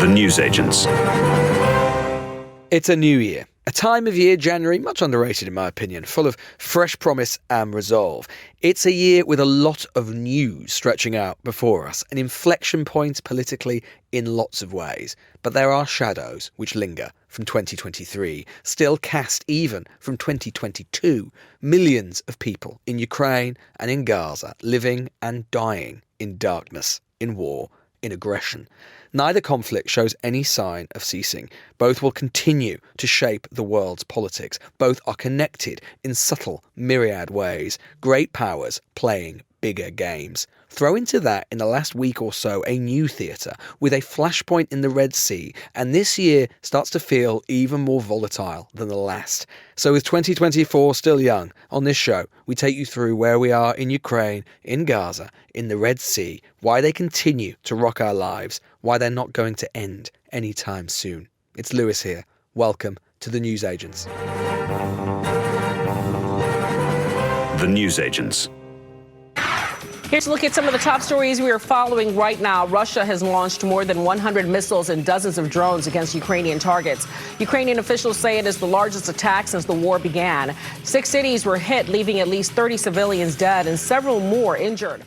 The Newsagents. It's a new year. A time of year, January, much underrated in my opinion, full of fresh promise and resolve. It's a year with a lot of news stretching out before us, an inflection point politically in lots of ways. But there are shadows which linger from 2023, still cast even from 2022. Millions of people in Ukraine and in Gaza living and dying in darkness, in war, in aggression. Neither conflict shows any sign of ceasing. Both will continue to shape the world's politics. Both are connected in subtle, myriad ways. Great powers playing bigger games. Throw into that, in the last week or so, a new theatre with a flashpoint in the Red Sea, and this year starts to feel even more volatile than the last. So with 2024 still young, on this show, we take you through where we are in Ukraine, in Gaza, in the Red Sea, why they continue to rock our lives, why they're not going to end anytime soon. It's Lewis here. Welcome to The Newsagents. The Newsagents. Here's a look at some of the top stories we are following right now. Russia has launched more than 100 missiles and dozens of drones against Ukrainian targets. Ukrainian officials say it is the largest attack since the war began. 6 cities were hit, leaving at least 30 civilians dead and several more injured.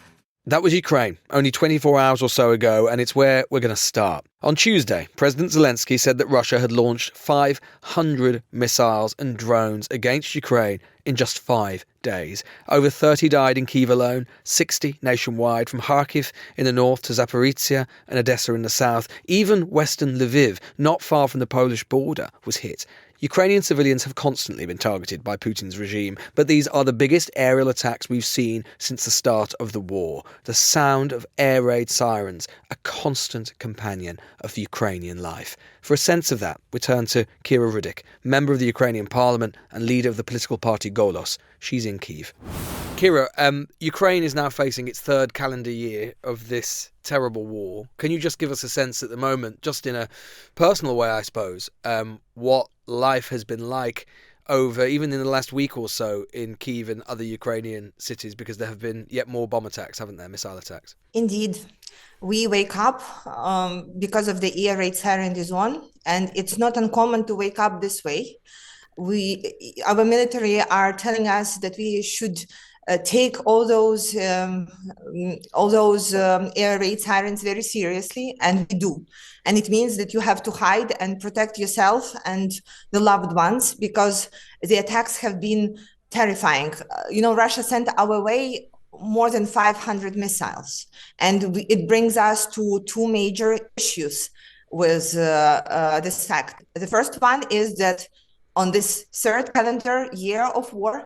That was Ukraine, only 24 hours or so ago, and it's where we're going to start. On Tuesday, President Zelensky said that Russia had launched 500 missiles and drones against Ukraine in just 5 days. Over 30 died in Kyiv alone, 60 nationwide, from Kharkiv in the north to Zaporizhia and Odessa in the south. Even western Lviv, not far from the Polish border, was hit. Ukrainian civilians have constantly been targeted by Putin's regime, but these are the biggest aerial attacks we've seen since the start of the war. The sound of air raid sirens, a constant companion of Ukrainian life. For a sense of that, we turn to Kira Rudik, member of the Ukrainian parliament and leader of the political party Golos. She's in Kyiv. Kira, Ukraine is now facing its third calendar year of this terrible war. Can you just give us a sense at the moment, just in a personal way, I suppose, what life has been like over, even in the last week or so, in Kyiv and other Ukrainian cities, because there have been yet more bomb attacks, haven't there, missile attacks? Indeed. We wake up because of the air raid siren is on, and it's not uncommon to wake up this way. Our military are telling us that we should take all those air raid sirens very seriously, and we do. And it means that you have to hide and protect yourself and the loved ones, because the attacks have been terrifying. Russia sent our way more than 500 missiles, and it brings us to two major issues with this fact. The first one is that on this third calendar year of war,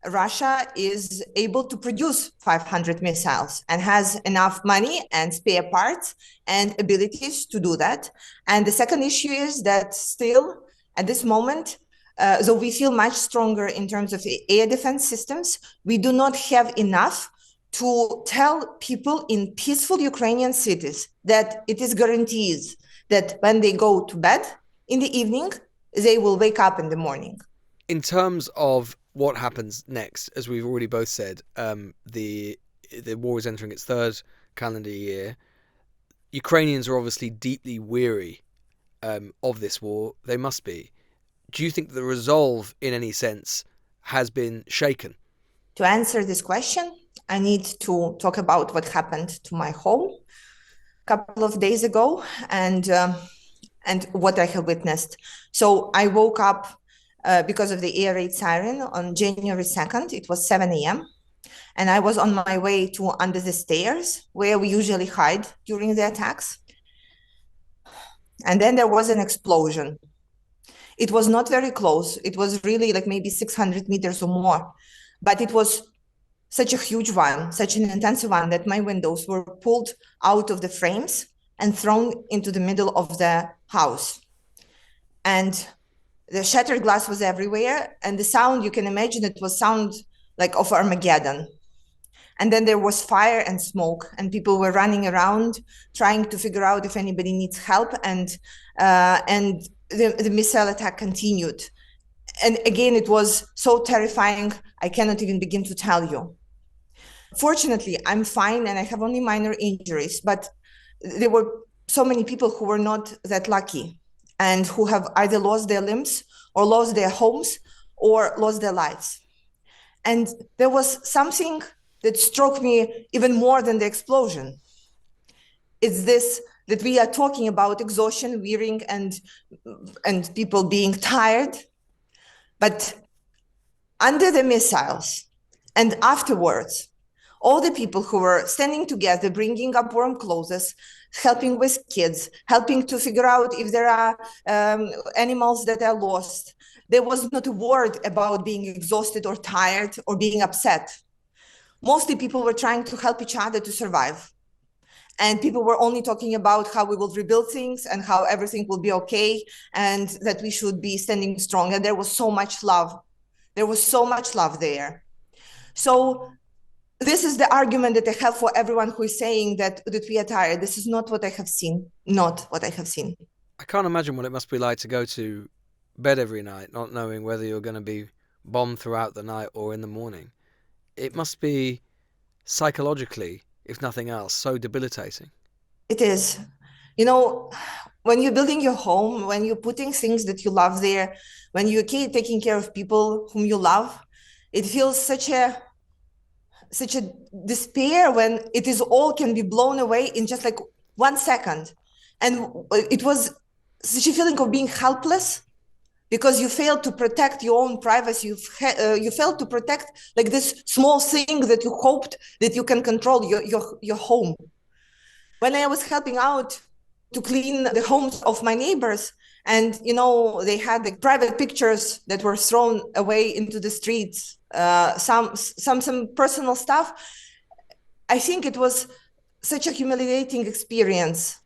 Russia is able to produce 500 missiles and has enough money and spare parts and abilities to do that. And the second issue is that still at this moment, though we feel much stronger in terms of air defense systems, we do not have enough to tell people in peaceful Ukrainian cities that it is guarantees that when they go to bed in the evening, they will wake up in the morning. In terms of what happens next, as we've already both said, the war is entering its third calendar year. Ukrainians are obviously deeply weary of this war. They must be. Do you think the resolve, in any sense, has been shaken? To answer this question, I need to talk about what happened to my home a couple of days ago and what I have witnessed. So I woke up because of the air raid siren on January 2nd. It was 7 a.m. And I was on my way to under the stairs where we usually hide during the attacks. And then there was an explosion. It was not very close. It was really like maybe 600 meters or more. But it was such a huge one, such an intense one, that my windows were pulled out of the frames and thrown into the middle of the house. And the shattered glass was everywhere. And the sound, you can imagine, it was sound like of Armageddon. And then there was fire and smoke, and people were running around trying to figure out if anybody needs help. And the missile attack continued. And again, it was so terrifying, I cannot even begin to tell you. Fortunately, I'm fine and I have only minor injuries, but there were so many people who were not that lucky and who have either lost their limbs or lost their homes or lost their lives. And there was something that struck me even more than the explosion. It's this, that we are talking about exhaustion, wearing, and people being tired. But under the missiles and afterwards, all the people who were standing together, bringing up warm clothes, helping with kids, helping to figure out if there are animals that are lost. There was not a word about being exhausted or tired or being upset. Mostly people were trying to help each other to survive. And people were only talking about how we will rebuild things and how everything will be okay and that we should be standing strong. And there was so much love. There was so much love there. So this is the argument that I have for everyone who is saying that we are tired. This is not what I have seen. Not what I have seen. I can't imagine what it must be like to go to bed every night not knowing whether you're going to be bombed throughout the night or in the morning. It must be psychologically, if nothing else, so debilitating. It is. You know, when you're building your home, when you're putting things that you love there, when you're taking care of people whom you love, it feels such a despair when it is all can be blown away in just like 1 second. And it was such a feeling of being helpless because you failed to protect your own privacy. You failed to protect like this small thing that you hoped that you can control, your home. When I was helping out to clean the homes of my neighbors, and you know, they had the private pictures that were thrown away into the streets, some personal stuff. I think it was such a humiliating experience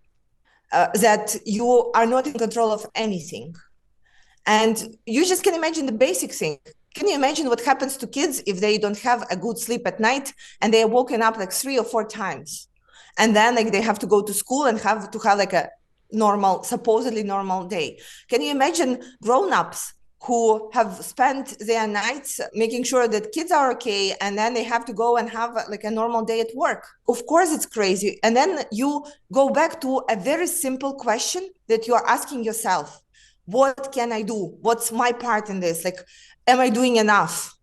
that you are not in control of anything. And you just can imagine the basic thing. Can you imagine what happens to kids if they don't have a good sleep at night and they are woken up like 3 or 4 times? And then like they have to go to school and have like a normal, supposedly normal day. Can you imagine grown-ups who have spent their nights making sure that kids are okay, and then they have to go and have like a normal day at work? Of course it's crazy. And then you go back to a very simple question that you are asking yourself. What can I do? What's my part in this? Like, am I doing enough?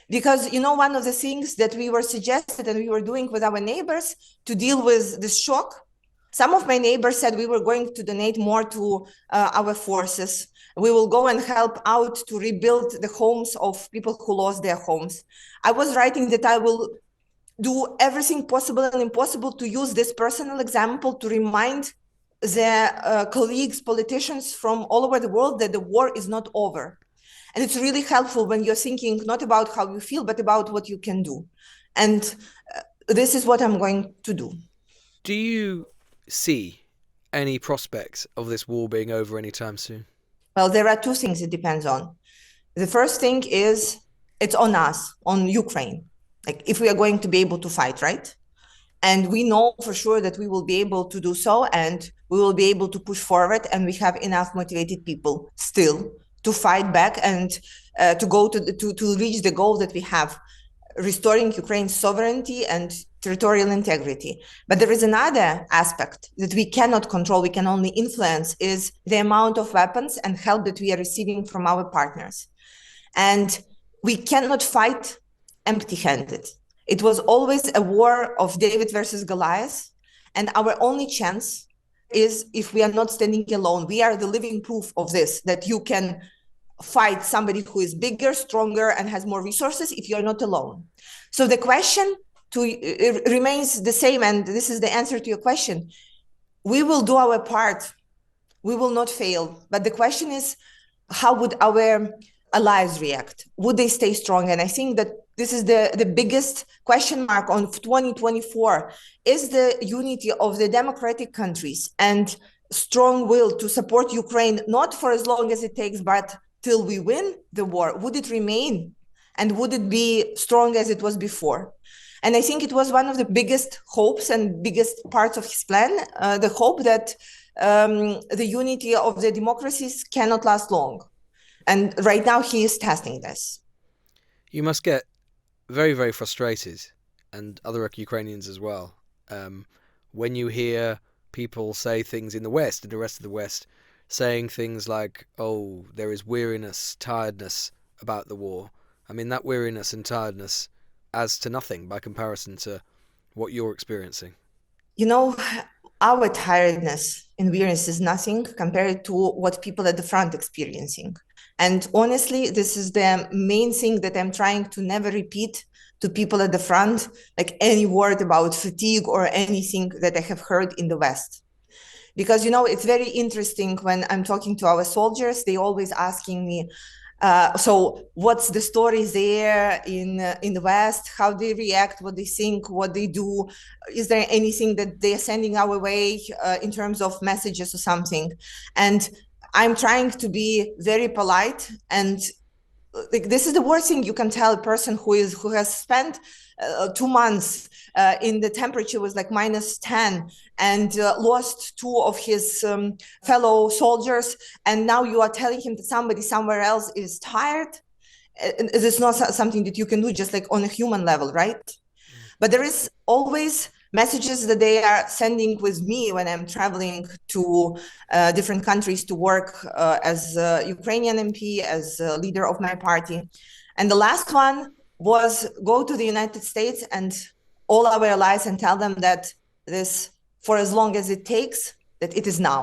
Because, you know, one of the things that we were suggested and we were doing with our neighbors to deal with this shock, some of my neighbors said we were going to donate more to our forces. We will go and help out to rebuild the homes of people who lost their homes. I was writing that I will do everything possible and impossible to use this personal example to remind the colleagues, politicians from all over the world that the war is not over. And it's really helpful when you're thinking not about how you feel, but about what you can do. And this is what I'm going to do. Do you see any prospects of this war being over anytime soon? Well, there are 2 things it depends on. The first thing is it's on us, on Ukraine. Like if we are going to be able to fight, right? And we know for sure that we will be able to do so, and we will be able to push forward, and we have enough motivated people still to fight back and to go to reach the goal that we have, restoring Ukraine's sovereignty and territorial integrity. But there is another aspect that we cannot control, we can only influence, is the amount of weapons and help that we are receiving from our partners. And we cannot fight empty-handed. It was always a war of David versus Goliath. And our only chance is if we are not standing alone. We are the living proof of this, that you can fight somebody who is bigger, stronger, and has more resources if you're not alone. So the question remains the same, and this is the answer to your question. We will do our part. We will not fail. But the question is, how would our allies react? Would they stay strong? And I think that this is the biggest question mark on 2024, is the unity of the democratic countries and strong will to support Ukraine, not for as long as it takes, but till we win the war. Would it remain? And would it be strong as it was before? And I think it was one of the biggest hopes and biggest parts of his plan, the hope that the unity of the democracies cannot last long. And right now he is testing this. You must get very, very frustrated, and other Ukrainians as well, when you hear people say things in the West, in the rest of the West, saying things like, oh, there is weariness, tiredness about the war. I mean, that weariness and tiredness adds to nothing by comparison to what you're experiencing. You know, our tiredness and weariness is nothing compared to what people at the front experiencing. And honestly, this is the main thing that I'm trying to never repeat to people at the front, like any word about fatigue or anything that I have heard in the West. Because, you know, it's very interesting when I'm talking to our soldiers, they always asking me, so what's the story there in the West? How they react, what they think, what they do? Is there anything that they're sending our way in terms of messages or something? And I'm trying to be very polite, and like, this is the worst thing you can tell a person who has spent 2 months in the temperature was like -10 and lost 2 of his fellow soldiers, and now you are telling him that somebody somewhere else is tired. It's not something that you can do just like on a human level, right? But there is always messages that they are sending with me when I'm traveling to different countries to work as a Ukrainian MP, as a leader of my party. And the last one was go to the United States and all our allies and tell them that this, for as long as it takes, that it is now.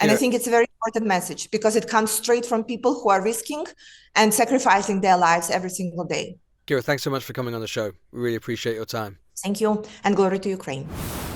And I think it's a very important message because it comes straight from people who are risking and sacrificing their lives every single day. Kira, thanks so much for coming on the show. We really appreciate your time. Thank you, and glory to Ukraine.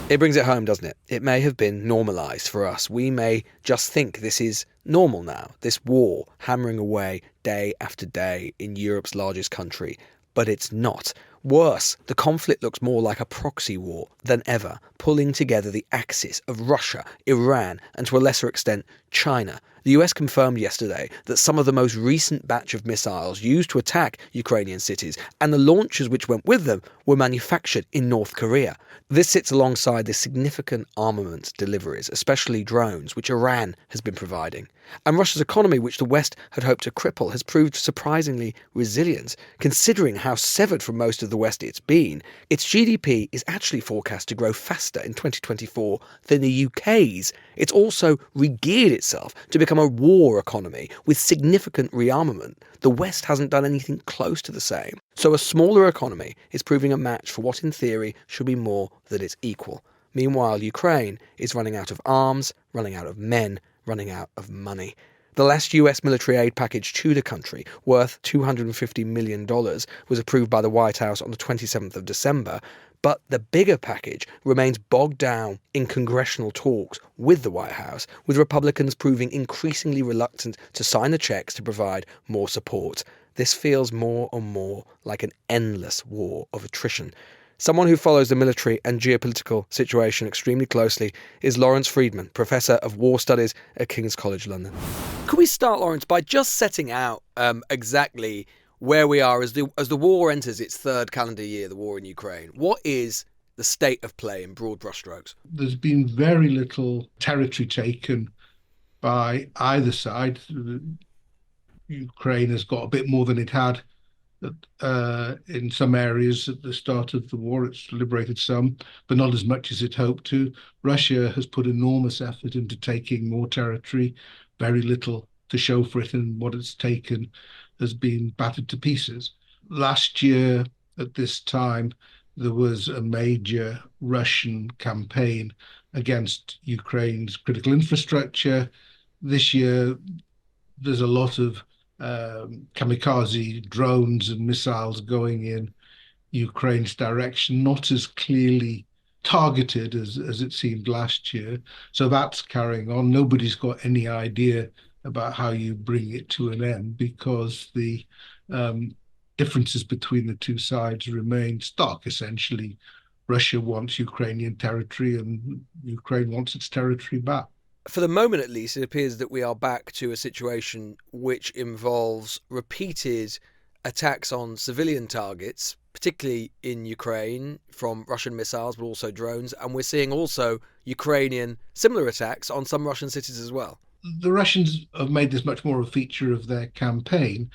It brings it home, doesn't it? It may have been normalised for us. We may just think this is normal now, this war hammering away day after day in Europe's largest country. But it's not. Worse, the conflict looks more like a proxy war than ever, pulling together the axis of Russia, Iran, and to a lesser extent, China. The US confirmed yesterday that some of the most recent batch of missiles used to attack Ukrainian cities and the launchers which went with them were manufactured in North Korea. This sits alongside the significant armament deliveries, especially drones, which Iran has been providing. And Russia's economy, which the West had hoped to cripple, has proved surprisingly resilient. Considering how severed from most of the West it's been, its GDP is actually forecast to grow faster in 2024 than the UK's. It's also re-geared itself to become a war economy with significant rearmament. The West hasn't done anything close to the same. So a smaller economy is proving a match for what in theory should be more than its equal. Meanwhile, Ukraine is running out of arms, running out of men, running out of money. The last US military aid package to the country, worth $250 million, was approved by the White House on the 27th of December, but the bigger package remains bogged down in congressional talks with the White House, with Republicans proving increasingly reluctant to sign the checks to provide more support. This feels more and more like an endless war of attrition. Someone who follows the military and geopolitical situation extremely closely is Lawrence Freedman, Professor of War Studies at King's College London. Could we start, Lawrence, by just setting out exactly where we are as the war enters its third calendar year, the war in Ukraine? What is the state of play in broad brushstrokes? There's been very little territory taken by either side. Ukraine has got a bit more than it had in some areas at the start of the war. It's liberated some, but not as much as it hoped to. Russia has put enormous effort into taking more territory, very little to show for it, and what it's taken has been battered to pieces. Last year, at this time, there was a major Russian campaign against Ukraine's critical infrastructure. This year, there's a lot of kamikaze drones and missiles going in Ukraine's direction, not as clearly targeted as it seemed last year. So that's carrying on. Nobody's got any idea about how you bring it to an end because the differences between the two sides remain stark. Essentially, Russia wants Ukrainian territory and Ukraine wants its territory back. For the moment, at least, it appears that we are back to a situation which involves repeated attacks on civilian targets, particularly in Ukraine from Russian missiles, but also drones. And we're seeing also Ukrainian similar attacks on some Russian cities as well. The Russians have made this much more a feature of their campaign.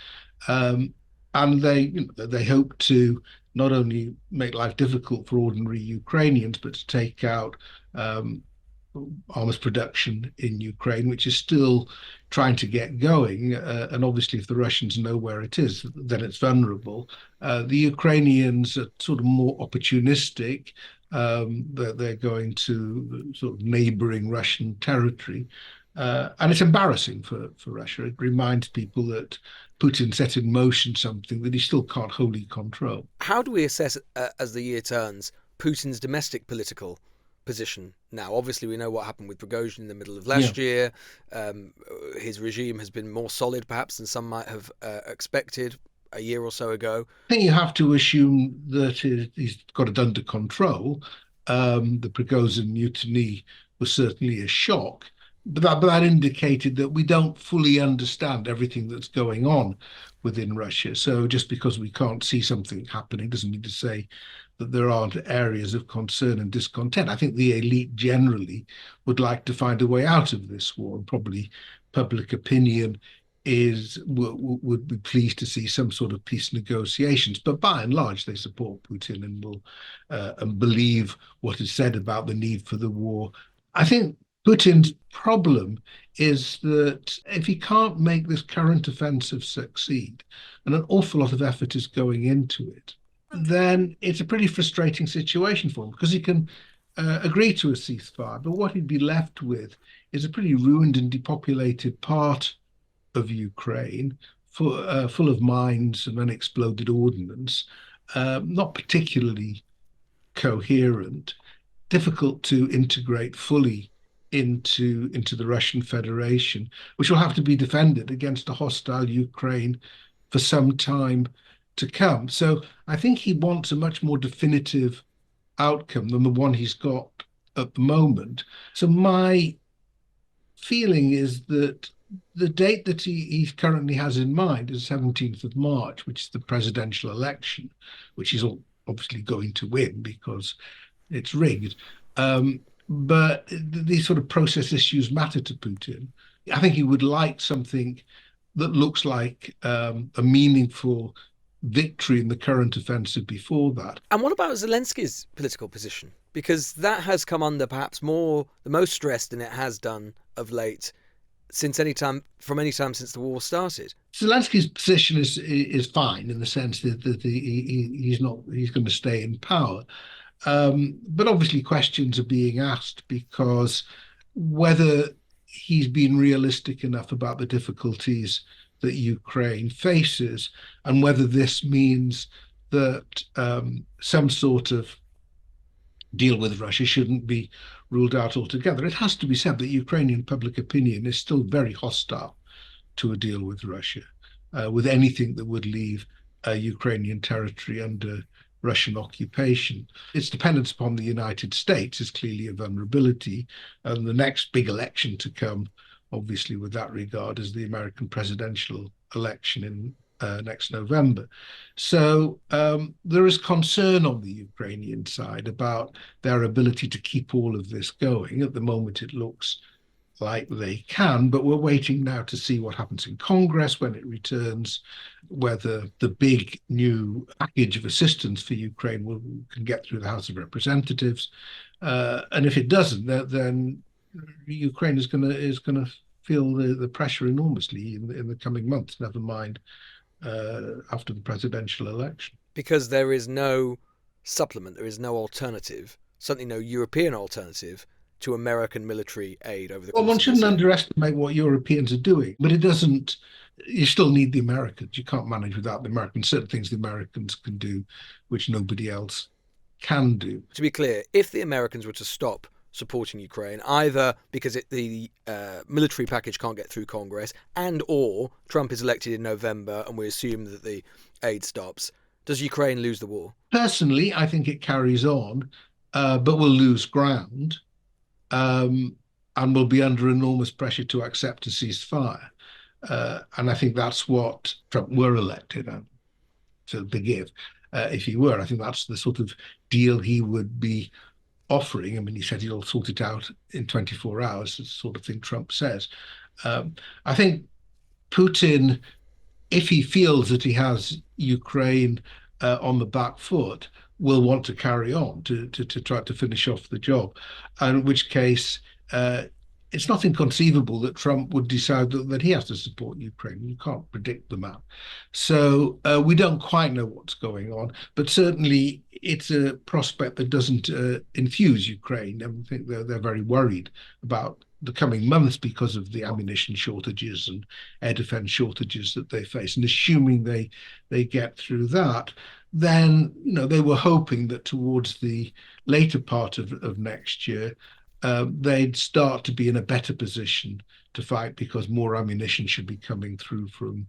And they hope to not only make life difficult for ordinary Ukrainians, but to take out arms production in Ukraine, which is still trying to get going. And obviously, if the Russians know where it is, then it's vulnerable. The Ukrainians are sort of more opportunistic. They're going to sort of neighboring Russian territory. And it's embarrassing for Russia. It reminds people that Putin set in motion something that he still can't wholly control. How do we assess, as the year turns, Putin's domestic political position now? Obviously, we know what happened with Prigozhin in the middle of last year. His regime has been more solid, perhaps, than some might have expected a year or so ago. I think you have to assume that he's got it under control. The Prigozhin mutiny was certainly a shock, but that indicated that we don't fully understand everything that's going on within Russia. So just because we can't see something happening doesn't mean to say that there aren't areas of concern and discontent. I think the elite generally would like to find a way out of this war, and probably public opinion would be pleased to see some sort of peace negotiations. But by and large, they support Putin and will and believe what is said about the need for the war. I think Putin's problem is that if he can't make this current offensive succeed, and an awful lot of effort is going into it, then it's a pretty frustrating situation for him, because he can agree to a ceasefire, but what he'd be left with is a pretty ruined and depopulated part of Ukraine, full of mines and unexploded ordnance, not particularly coherent, difficult to integrate fully into the Russian Federation, which will have to be defended against a hostile Ukraine for some time to come. So I think he wants a much more definitive outcome than the one he's got at the moment. So my feeling is that the date that he currently has in mind is 17th of March, which is the presidential election, which he's obviously going to win because it's rigged. But these sort of process issues matter to Putin. I think he would like something that looks like a meaningful victory in the current offensive before that. And what about Zelensky's political position? Because that has come under perhaps the most stress than it has done of late, from any time since the war started. Zelensky's position is fine in the sense that he's going to stay in power. But obviously questions are being asked because whether he's been realistic enough about the difficulties that Ukraine faces, and whether this means that some sort of deal with Russia shouldn't be ruled out altogether. It has to be said that Ukrainian public opinion is still very hostile to a deal with Russia, with anything that would leave Ukrainian territory under Russian occupation. Its dependence upon the United States is clearly a vulnerability, and the next big election to come, obviously with that regard, is the American presidential election in next November. So there is concern on the Ukrainian side about their ability to keep all of this going. At the moment, it looks like they can, but we're waiting now to see what happens in Congress when it returns, whether the big new package of assistance for Ukraine can get through the House of Representatives. And if it doesn't, then Ukraine is going to feel the pressure enormously in the coming months, never mind after the presidential election. Because there is no supplement, there is no alternative, certainly no European alternative to American military aid over the course. Well, one shouldn't underestimate what Europeans are doing, but it doesn't. You still need the Americans. You can't manage without the Americans. Certain things the Americans can do, which nobody else can do. To be clear, if the Americans were to stop supporting Ukraine, either because the military package can't get through Congress, and or Trump is elected in November and we assume that the aid stops, does Ukraine lose the war? Personally, I think it carries on, but will lose ground, and will be under enormous pressure to accept a ceasefire. And I think that's what Trump were elected to begin. If he were, I think that's the sort of deal he would be offering. I mean, he said he'll sort it out in 24 hours, the sort of thing Trump says. I think Putin if he feels that he has Ukraine on the back foot, will want to carry on to try to finish off the job, and in which case it's not inconceivable that Trump would decide that he has to support Ukraine. You can't predict the man. So we don't quite know what's going on, but certainly it's a prospect that doesn't infuse Ukraine. And I think they're very worried about the coming months because of the ammunition shortages and air defense shortages that they face. And assuming they get through that, then they were hoping that towards the later part of next year, they'd start to be in a better position to fight because more ammunition should be coming through from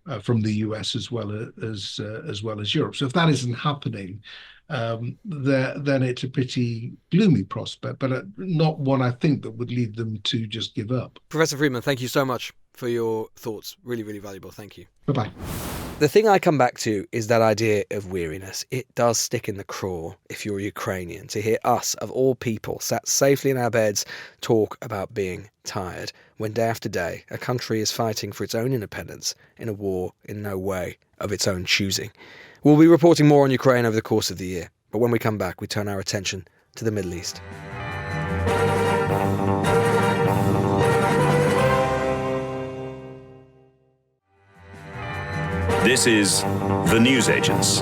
the US as well as Europe. So if that isn't happening, then it's a pretty gloomy prospect, but not one I think that would lead them to just give up. Professor Friedman, thank you so much for your thoughts. Really, really valuable. Thank you. Bye-bye. The thing I come back to is that idea of weariness. It does stick in the craw if you're Ukrainian to hear us, of all people, sat safely in our beds, talk about being tired, when day after day a country is fighting for its own independence in a war in no way of its own choosing. We'll be reporting more on Ukraine over the course of the year, but when we come back, we turn our attention to the Middle East. This is The Newsagents.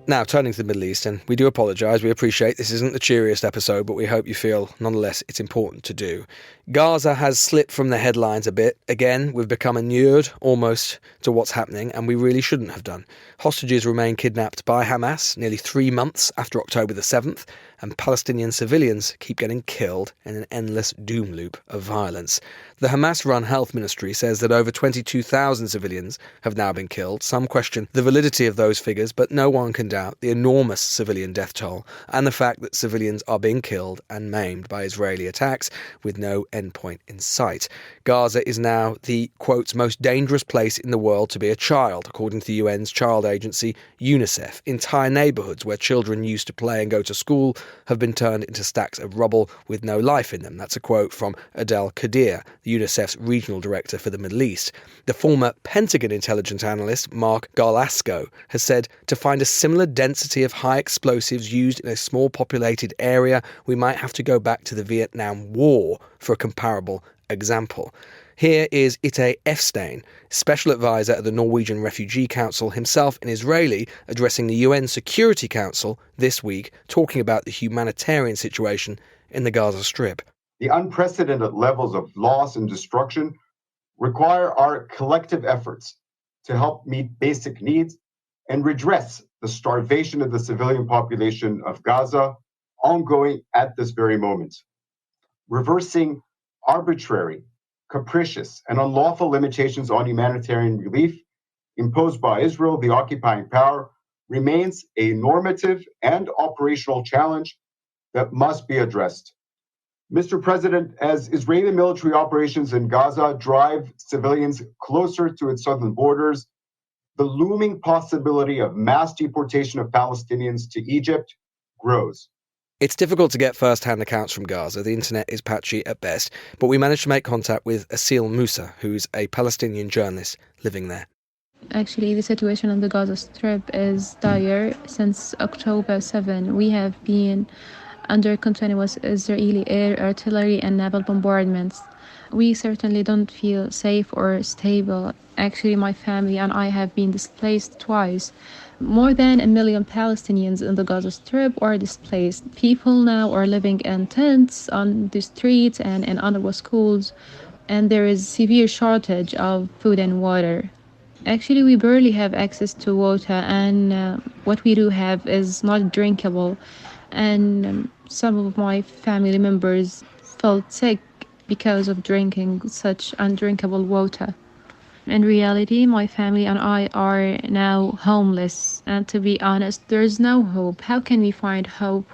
Now, turning to the Middle East, and we do apologise, we appreciate this isn't the cheeriest episode, but we hope you feel, nonetheless, it's important to do. Gaza has slipped from the headlines a bit. Again, we've become inured almost to what's happening, and we really shouldn't have done. Hostages remain kidnapped by Hamas nearly 3 months after October the 7th, and Palestinian civilians keep getting killed in an endless doom loop of violence. The Hamas-run health ministry says that over 22,000 civilians have now been killed. Some question the validity of those figures, but no one can doubt the enormous civilian death toll and the fact that civilians are being killed and maimed by Israeli attacks with no endpoint in sight. Gaza is now the, quote, most dangerous place in the world to be a child, according to the UN's child agency UNICEF. Entire neighbourhoods where children used to play and go to school have been turned into stacks of rubble with no life in them. That's a quote from Adel Kadir, UNICEF's regional director for the Middle East. The former Pentagon intelligence analyst Mark Garlasco has said to find a similar density of high explosives used in a small populated area, we might have to go back to the Vietnam War for a comparable example. Here is Ite Efstein, special advisor at the Norwegian Refugee Council, himself an Israeli, addressing the UN Security Council this week, talking about the humanitarian situation in the Gaza Strip. The unprecedented levels of loss and destruction require our collective efforts to help meet basic needs and redress the starvation of the civilian population of Gaza, ongoing at this very moment. Reversing arbitrary, capricious, and unlawful limitations on humanitarian relief imposed by Israel, the occupying power, remains a normative and operational challenge that must be addressed. Mr. President, as Israeli military operations in Gaza drive civilians closer to its southern borders, the looming possibility of mass deportation of Palestinians to Egypt grows. It's difficult to get first-hand accounts from Gaza. The internet is patchy at best, but we managed to make contact with Asil Musa, who's a Palestinian journalist living there. Actually, the situation on the Gaza Strip is dire. Since October 7, we have been under continuous Israeli air, artillery and naval bombardments. We certainly don't feel safe or stable. Actually, my family and I have been displaced twice. More than 1 million Palestinians in the Gaza Strip are displaced. People now are living in tents on the streets and in UNRWA schools, and there is severe shortage of food and water. Actually, we barely have access to water, and what we do have is not drinkable. And some of my family members felt sick because of drinking such undrinkable water. In reality, my family and I are now homeless, and to be honest, there's no hope. How can we find hope?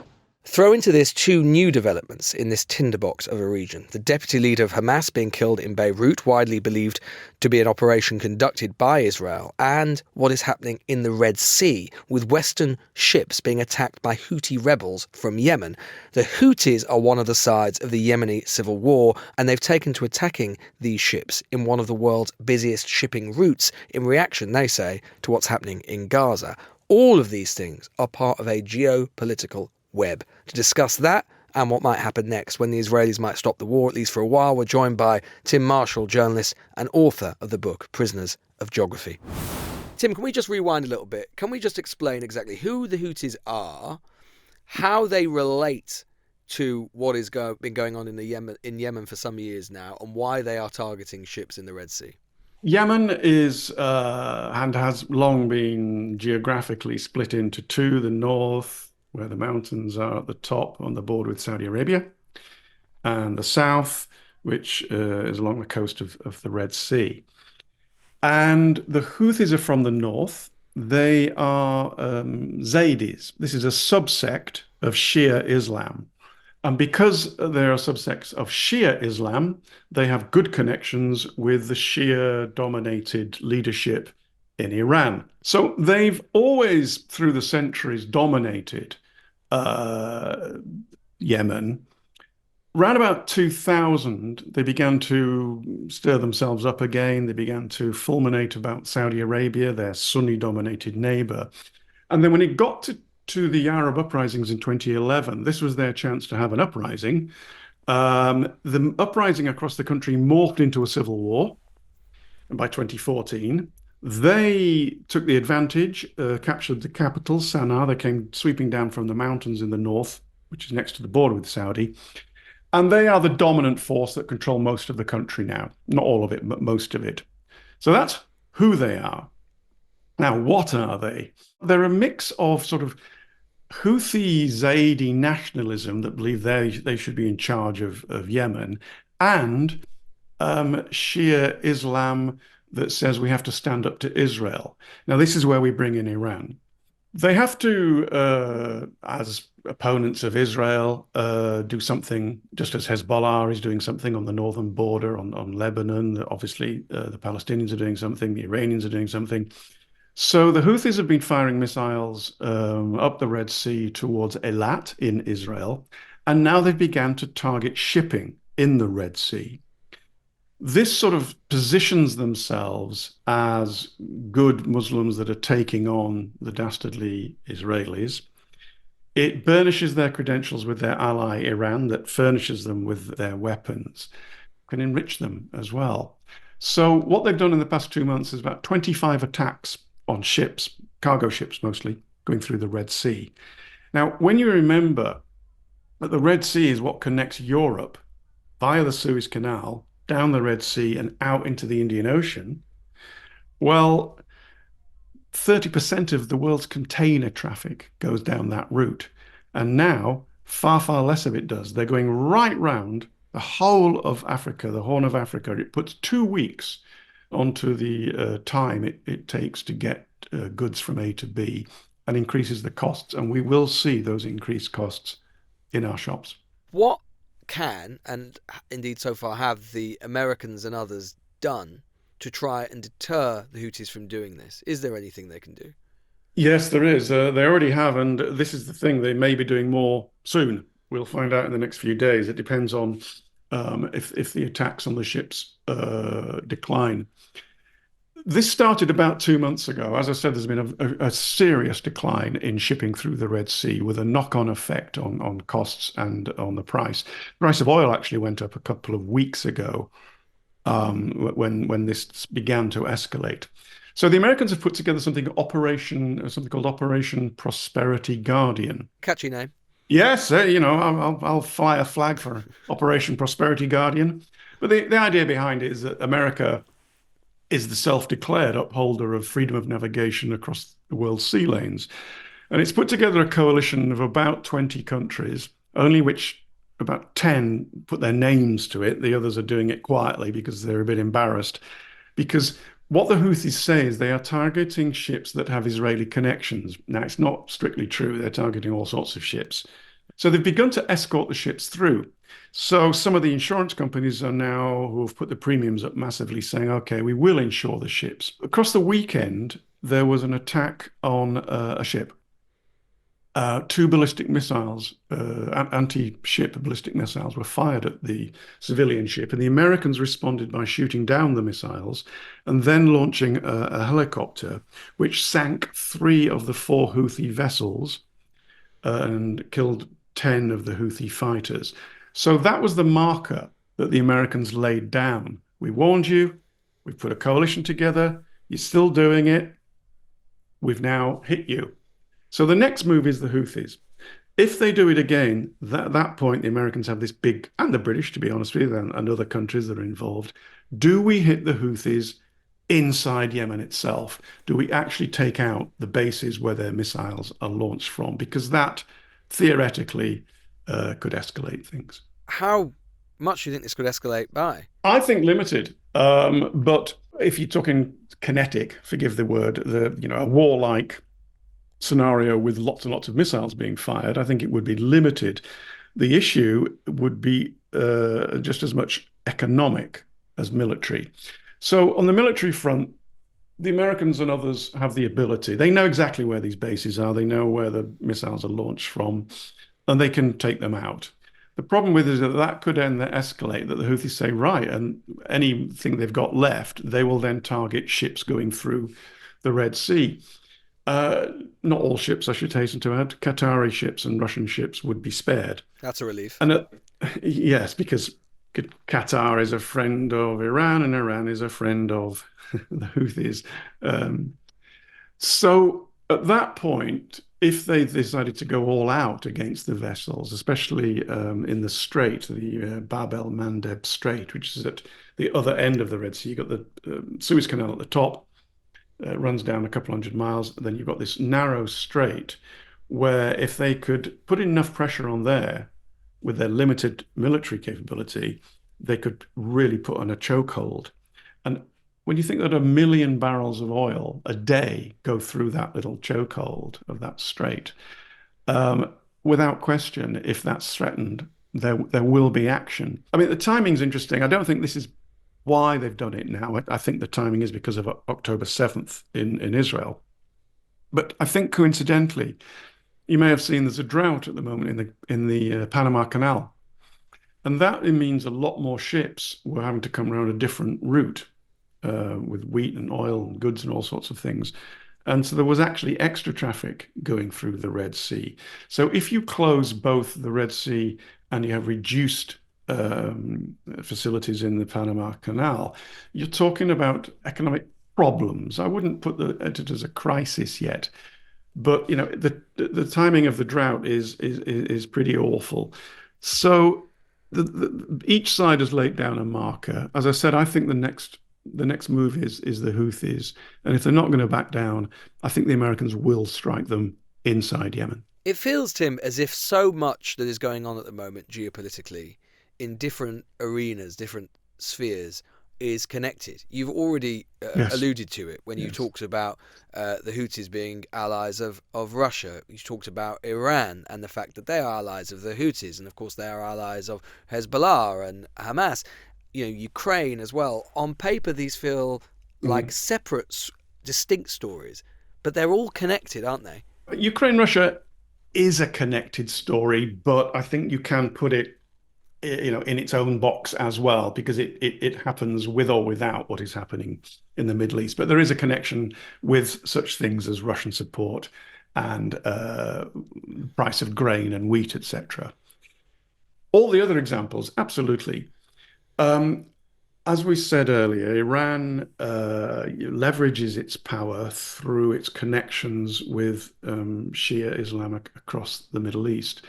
Throw into this two new developments in this tinderbox of a region. The deputy leader of Hamas being killed in Beirut, widely believed to be an operation conducted by Israel, and what is happening in the Red Sea, with Western ships being attacked by Houthi rebels from Yemen. The Houthis are one of the sides of the Yemeni civil war, and they've taken to attacking these ships in one of the world's busiest shipping routes in reaction, they say, to what's happening in Gaza. All of these things are part of a geopolitical web. To discuss that and what might happen next, when the Israelis might stop the war, at least for a while, we're joined by Tim Marshall, journalist and author of the book Prisoners of Geography. Tim, can we just rewind a little bit? Can we just explain exactly who the Houthis are, how they relate to what has been going on in Yemen for some years now, and why they are targeting ships in the Red Sea? Yemen is and has long been geographically split into two: the north, where the mountains are at the top on the border with Saudi Arabia, and the south, which is along the coast of the Red Sea. And the Houthis are from the north. They are Zaydis. This is a subsect of Shia Islam. And because they're a subsect of Shia Islam, they have good connections with the Shia-dominated leadership in Iran. So they've always, through the centuries, dominated Yemen. Around about 2000, they began to stir themselves up again. They began to fulminate about Saudi Arabia, their Sunni-dominated neighbor. And then when it got to the Arab uprisings in 2011, this was their chance to have an uprising. The uprising across the country morphed into a civil war. And by 2014, they took the advantage, captured the capital, Sana'a. They came sweeping down from the mountains in the north, which is next to the border with Saudi. And they are the dominant force that control most of the country now. Not all of it, but most of it. So that's who they are. Now, what are they? They're a mix of sort of Houthi Zaidi nationalism that believe they should be in charge of Yemen, and Shia Islam that says we have to stand up to Israel. Now, this is where we bring in Iran. They have to, as opponents of Israel, do something, just as Hezbollah is doing something on the northern border, on Lebanon. Obviously, the Palestinians are doing something, the Iranians are doing something. So the Houthis have been firing missiles up the Red Sea towards Eilat in Israel, and now they've begun to target shipping in the Red Sea. This sort of positions themselves as good Muslims that are taking on the dastardly Israelis. It burnishes their credentials with their ally Iran, that furnishes them with their weapons, can enrich them as well. So what they've done in the past 2 months is about 25 attacks on ships, cargo ships mostly, going through the Red Sea. Now, when you remember that the Red Sea is what connects Europe via the Suez Canal down the Red Sea and out into the Indian Ocean, well, 30% of the world's container traffic goes down that route. And now, far, far less of it does. They're going right round the whole of Africa, the Horn of Africa. It puts 2 weeks onto the time it takes to get goods from A to B, and increases the costs. And we will see those increased costs in our shops. What can, and indeed so far have, the Americans and others done to try and deter the Houthis from doing this? Is there anything they can do? Yes, there is. They already have, and this is the thing, they may be doing more soon. We'll find out in the next few days. It depends on if the attacks on the ships decline. This started about 2 months ago. As I said, there's been a serious decline in shipping through the Red Sea, with a knock-on effect on costs and on the price. The price of oil actually went up a couple of weeks ago when this began to escalate. So the Americans have put together something called Operation Prosperity Guardian. Catchy name. Yes, I'll fly a flag for Operation Prosperity Guardian. But the idea behind it is that America is the self-declared upholder of freedom of navigation across the world's sea lanes. And it's put together a coalition of about 20 countries, only which about 10 put their names to it. The others are doing it quietly because they're a bit embarrassed. Because what the Houthis say is they are targeting ships that have Israeli connections. Now, it's not strictly true. They're targeting all sorts of ships. So they've begun to escort the ships through. So some of the insurance companies are now, who have put the premiums up massively, saying, okay, we will insure the ships. Across the weekend, there was an attack on a ship. Two ballistic missiles, anti-ship ballistic missiles, were fired at the civilian ship, and the Americans responded by shooting down the missiles and then launching a helicopter, which sank 3 of the 4 Houthi vessels and killed 10 of the Houthi fighters. So that was the marker that the Americans laid down. We warned you, we've put a coalition together, you're still doing it, we've now hit you. So the next move is the Houthis. If they do it again, at that point, the Americans have this big, and the British, to be honest with you, and other countries that are involved. Do we hit the Houthis inside Yemen itself? Do we actually take out the bases where their missiles are launched from? Because that, theoretically, could escalate things. How much do you think this could escalate by? I think limited. But if you're talking kinetic, forgive the word, a warlike scenario with lots and lots of missiles being fired, I think it would be limited. The issue would be just as much economic as military. So on the military front, the Americans and others have the ability. They know exactly where these bases are. They know where the missiles are launched from, and they can take them out. The problem with it is that could then escalate, that the Houthis say, right, and anything they've got left, they will then target ships going through the Red Sea. Not all ships, I should hasten to add. Qatari ships and Russian ships would be spared. That's a relief. And yes, because Qatar is a friend of Iran and Iran is a friend of the Houthis. So at that point, if they decided to go all out against the vessels, especially in the strait, the Bab el-Mandeb Strait, which is at the other end of the Red Sea, you've got the Suez Canal at the top, runs down a couple hundred miles. Then you've got this narrow strait where if they could put enough pressure on there with their limited military capability, they could really put on a chokehold. And when you think that 1 million barrels of oil a day go through that little chokehold of that strait, without question, if that's threatened, there will be action. I mean, the timing's interesting. I don't think this is why they've done it now. I think the timing is because of October 7th in Israel. But I think coincidentally, you may have seen there's a drought at the moment in the Panama Canal. And that means a lot more ships were having to come around a different route with wheat and oil and goods and all sorts of things. And so there was actually extra traffic going through the Red Sea. So if you close both the Red Sea and you have reduced facilities in the Panama Canal, you're talking about economic problems. I wouldn't put it as a crisis yet, but the timing of the drought is pretty awful. So each side has laid down a marker. As I said, I think the next move is the Houthis, and if they're not going to back down, I think the Americans will strike them inside Yemen. It feels, Tim, as if so much that is going on at the moment geopolitically in different arenas, different spheres, is connected. You've already alluded to it when you talked about the Houthis being allies of Russia. You talked about Iran and the fact that they are allies of the Houthis, and of course they are allies of Hezbollah and Hamas. Ukraine as well. On paper, these feel like separate, distinct stories, but they're all connected, aren't they? Ukraine-Russia is a connected story, but I think you can put it in its own box as well, because it happens with or without what is happening in the Middle East. But there is a connection with such things as Russian support and price of grain and wheat, etc. All the other examples, absolutely. As we said earlier, Iran leverages its power through its connections with Shia Islam across the Middle East.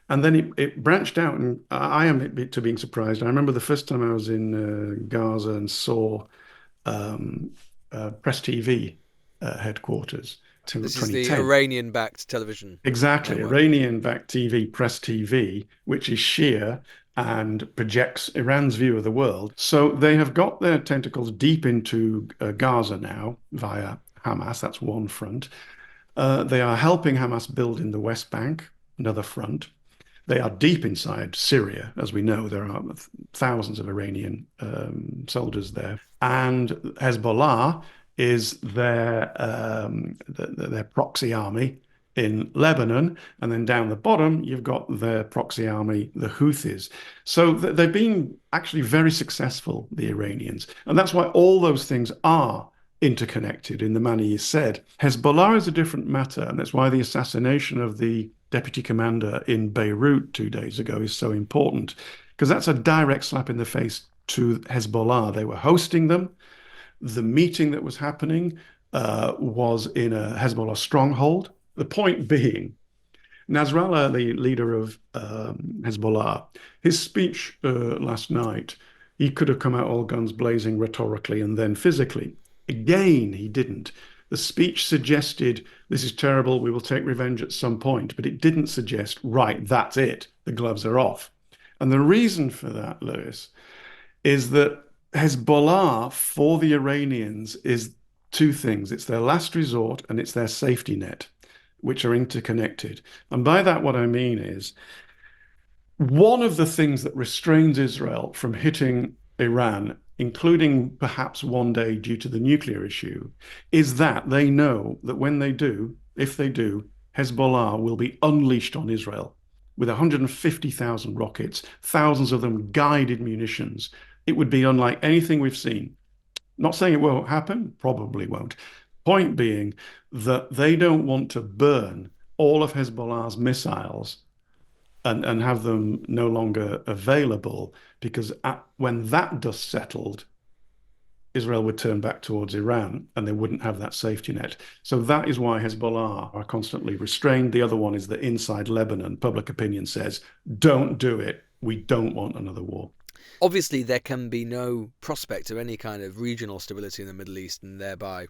And then it branched out, and I am a bit to being surprised. I remember the first time I was in Gaza and saw Press TV headquarters. This is the Iranian-backed television. Exactly, Iranian-backed TV, Press TV, which is Shia and projects Iran's view of the world. So they have got their tentacles deep into Gaza now via Hamas. That's one front. They are helping Hamas build in the West Bank, another front. They are deep inside Syria, as we know. There are thousands of Iranian soldiers there. And Hezbollah is their proxy army in Lebanon. And then down the bottom, you've got their proxy army, the Houthis. So they've been actually very successful, the Iranians. And that's why all those things are interconnected in the manner you said. Hezbollah is a different matter, and that's why the assassination of the deputy commander in Beirut 2 days ago is so important, because that's a direct slap in the face to Hezbollah. They were hosting them. The meeting that was happening was in a Hezbollah stronghold. The point being, Nasrallah, the leader of Hezbollah, his speech last night, he could have come out all guns blazing rhetorically and then physically. Again, he didn't. The speech suggested, this is terrible, we will take revenge at some point, but it didn't suggest, right, that's it, the gloves are off. And the reason for that, Lewis, is that Hezbollah, for the Iranians, is two things. It's their last resort and it's their safety net, which are interconnected. And by that, what I mean is, one of the things that restrains Israel from hitting Iran, including perhaps one day due to the nuclear issue, is that they know that when they do, if they do, Hezbollah will be unleashed on Israel with 150,000 rockets, thousands of them guided munitions. It would be unlike anything we've seen. Not saying it won't happen, probably won't. Point being that they don't want to burn all of Hezbollah's missiles and have them no longer available, because when that dust settled, Israel would turn back towards Iran and they wouldn't have that safety net. So that is why Hezbollah are constantly restrained. The other one is that inside Lebanon, public opinion says, don't do it. We don't want another war. Obviously, there can be no prospect of any kind of regional stability in the Middle East and thereby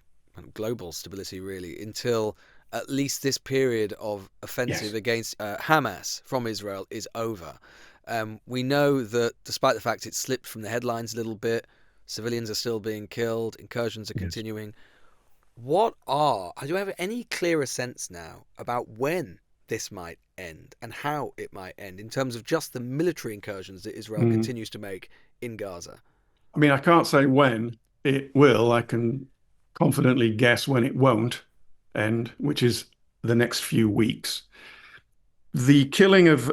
global stability, really, until at least this period of offensive against Hamas from Israel is over. We know that despite the fact it slipped from the headlines a little bit, civilians are still being killed, incursions are continuing. Do you have any clearer sense now about when this might end and how it might end in terms of just the military incursions that Israel continues to make in Gaza? I mean, I can't say when it will. I can confidently guess when it won't end, which is the next few weeks. The killing of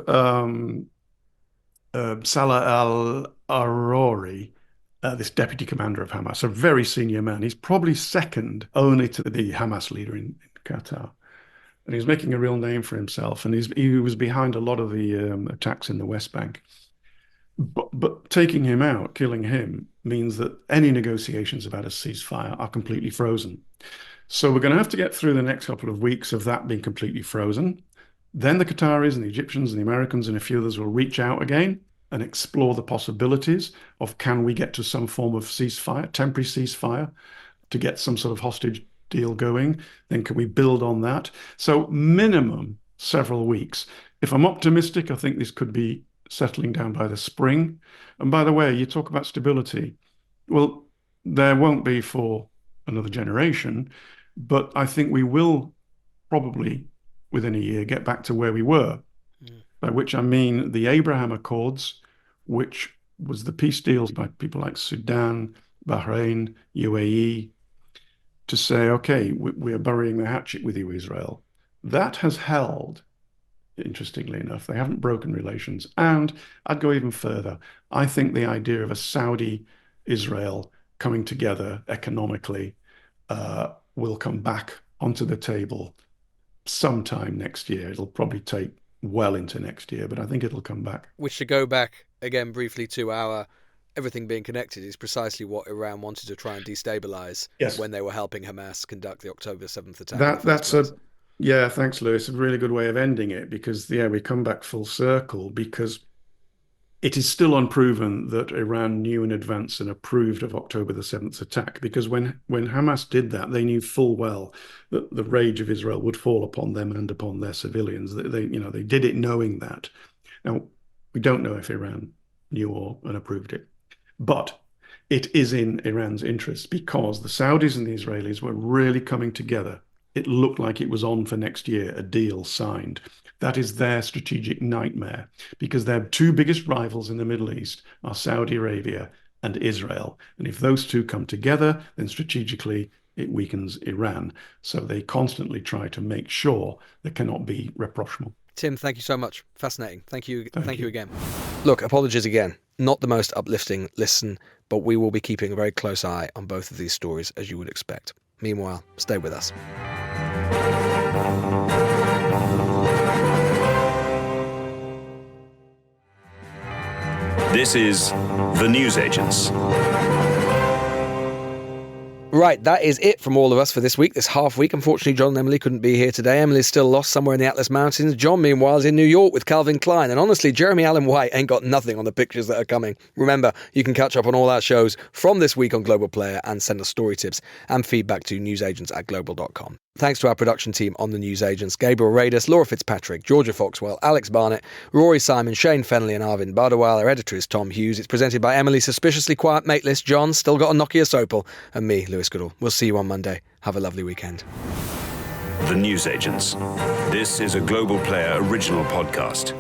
Salah al-Arori, this deputy commander of Hamas, a very senior man. He's probably second only to the Hamas leader in Qatar. And he's making a real name for himself. And he was behind a lot of the attacks in the West Bank. But taking him out, killing him, means that any negotiations about a ceasefire are completely frozen. So we're going to have to get through the next couple of weeks of that being completely frozen. Then the Qataris and the Egyptians and the Americans and a few others will reach out again and explore the possibilities of, can we get to some form of ceasefire, temporary ceasefire, to get some sort of hostage deal going? Then can we build on that? So minimum several weeks. If I'm optimistic, I think this could be settling down by the spring. And by the way, you talk about stability. Well, there won't be for another generation, but I think we will probably within a year get back to where we were. By which I mean the Abraham Accords, which was the peace deals by people like Sudan, Bahrain, UAE, to say, okay, we are burying the hatchet with you, Israel. That has held, interestingly enough. They haven't broken relations. And I'd go even further. I think the idea of a Saudi-Israel coming together economically will come back onto the table sometime next year. It'll probably take well into next year, but I think it'll come back. Which, to go back again briefly to our everything being connected, is precisely what Iran wanted to try and destabilize when they were helping Hamas conduct the October 7th attack. Thanks, Lewis. A really good way of ending it, because we come back full circle, because it is still unproven that Iran knew in advance and approved of October the 7th attack, because when Hamas did that, they knew full well that the rage of Israel would fall upon them and upon their civilians. They did it knowing that. Now, we don't know if Iran knew and approved it, but it is in Iran's interest, because the Saudis and the Israelis were really coming together it looked like it was on for next year, a deal signed. That is their strategic nightmare, because their two biggest rivals in the Middle East are Saudi Arabia and Israel. And if those two come together, then strategically it weakens Iran. So they constantly try to make sure there cannot be rapprochement. Tim, thank you so much. Fascinating. Thank you again. Look, apologies again. Not the most uplifting listen, but we will be keeping a very close eye on both of these stories, as you would expect. Meanwhile, stay with us. This is The Newsagents. Right, that is it from all of us for this week, this half week. Unfortunately, John and Emily couldn't be here today. Emily's still lost somewhere in the Atlas Mountains. John, meanwhile, is in New York with Calvin Klein. And honestly, Jeremy Allen White ain't got nothing on the pictures that are coming. Remember, you can catch up on all our shows from this week on Global Player and send us story tips and feedback to newsagents@global.com. Thanks to our production team on The Newsagents: Gabriel Radis, Laura Fitzpatrick, Georgia Foxwell, Alex Barnett, Rory Simon, Shane Fennelly and Arvind Bardawal. Our editor is Tom Hughes. It's presented by Emily, suspiciously quiet Maitlis, John, still got a Nokia Sopel, and me, Lewis Goodall. We'll see you on Monday. Have a lovely weekend. The Newsagents. This is a Global Player original podcast.